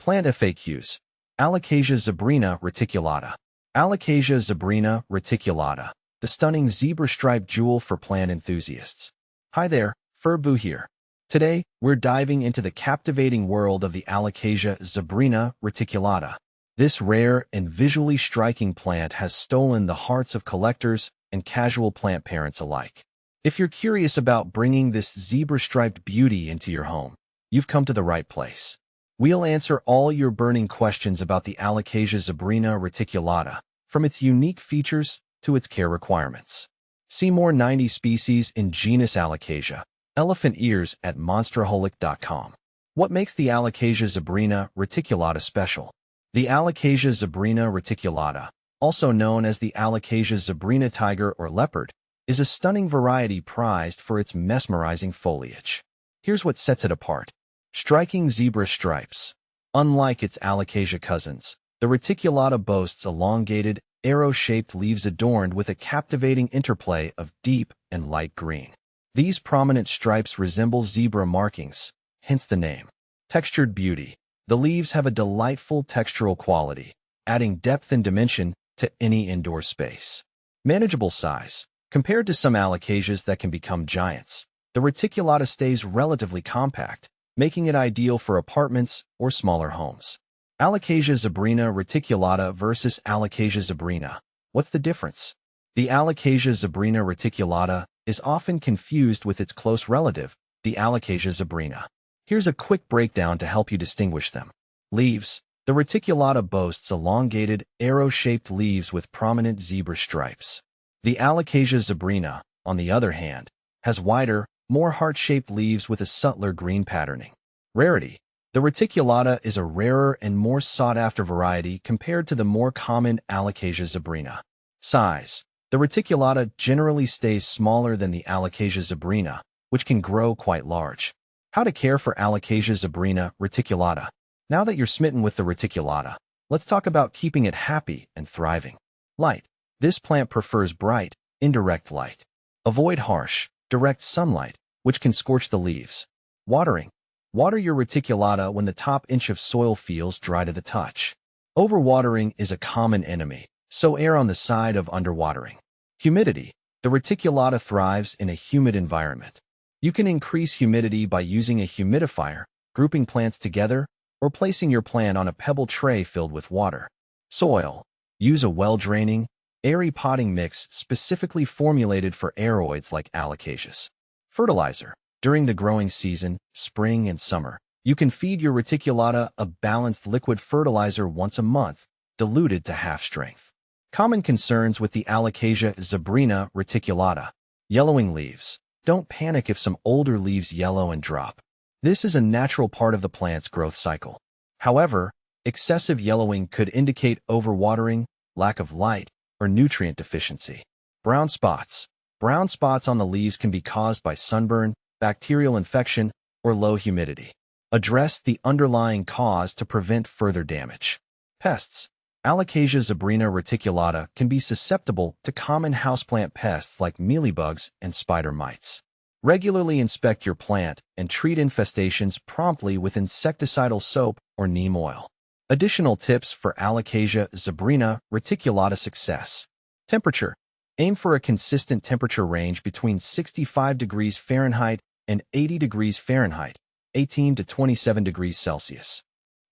Plant FAQs. Alocasia zebrina reticulata. Alocasia zebrina reticulata, the stunning zebra-striped jewel for plant enthusiasts. Hi there, Furbu here. Today, we're diving into the captivating world of the Alocasia zebrina reticulata. This rare and visually striking plant has stolen the hearts of collectors and casual plant parents alike. If you're curious about bringing this zebra-striped beauty into your home, you've come to the right place. We'll answer all your burning questions about the Alocasia zebrina reticulata, from its unique features to its care requirements. See more 90 species in genus Alocasia, elephant ears at monsterholic.com. What makes the Alocasia zebrina reticulata special? The Alocasia zebrina reticulata, also known as the Alocasia zebrina tiger or leopard, is a stunning variety prized for its mesmerizing foliage. Here's what sets it apart. Striking zebra stripes. Unlike its Alocasia cousins, the reticulata boasts elongated, arrow-shaped leaves adorned with a captivating interplay of deep and light green. These prominent stripes resemble zebra markings, hence the name. Textured beauty. The leaves have a delightful textural quality, adding depth and dimension to any indoor space. Manageable size. Compared to some Alocasias that can become giants, the reticulata stays relatively compact, making it ideal for apartments or smaller homes. Alocasia zebrina reticulata versus Alocasia zebrina. What's the difference? The Alocasia zebrina reticulata is often confused with its close relative, the Alocasia zebrina. Here's a quick breakdown to help you distinguish them. Leaves. The reticulata boasts elongated, arrow-shaped leaves with prominent zebra stripes. The Alocasia zebrina, on the other hand, has wider, more heart-shaped leaves with a subtler green patterning. Rarity. The reticulata is a rarer and more sought-after variety compared to the more common Alocasia zebrina. Size. The reticulata generally stays smaller than the Alocasia zebrina, which can grow quite large. How to care for Alocasia zebrina reticulata. Now that you're smitten with the reticulata, let's talk about keeping it happy and thriving. Light. This plant prefers bright, indirect light. Avoid harsh, direct sunlight, which can scorch the leaves. Watering. Water your reticulata when the top inch of soil feels dry to the touch. Overwatering is a common enemy, so err on the side of underwatering. Humidity. The reticulata thrives in a humid environment. You can increase humidity by using a humidifier, grouping plants together, or placing your plant on a pebble tray filled with water. Soil. Use a well-draining, airy potting mix specifically formulated for aeroids like Alocasias. Fertilizer. During the growing season, spring and summer, you can feed your reticulata a balanced liquid fertilizer once a month, diluted to half strength. Common concerns with the Alocasia zebrina reticulata. Yellowing leaves. Don't panic if some older leaves yellow and drop. This is a natural part of the plant's growth cycle. However, excessive yellowing could indicate overwatering, lack of light, or nutrient deficiency. Brown spots. Brown spots on the leaves can be caused by sunburn, bacterial infection, or low humidity. Address the underlying cause to prevent further damage. Pests. Alocasia zebrina reticulata can be susceptible to common houseplant pests like mealybugs and spider mites. Regularly inspect your plant and treat infestations promptly with insecticidal soap or neem oil. Additional tips for Alocasia zebrina reticulata success. Temperature. Aim for a consistent temperature range between 65 degrees Fahrenheit and 80 degrees Fahrenheit, 18 to 27 degrees Celsius.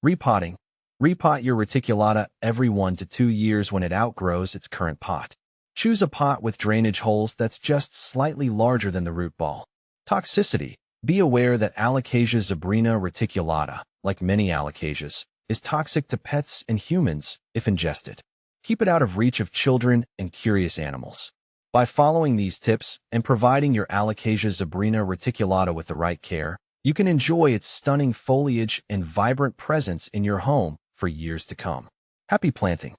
Repotting. Repot your reticulata every 1 to 2 years when it outgrows its current pot. Choose a pot with drainage holes that's just slightly larger than the root ball. Toxicity. Be aware that Alocasia zebrina reticulata, like many Alocasias, is toxic to pets and humans if ingested. Keep it out of reach of children and curious animals. By following these tips and providing your Alocasia zebrina reticulata with the right care, you can enjoy its stunning foliage and vibrant presence in your home for years to come. Happy planting!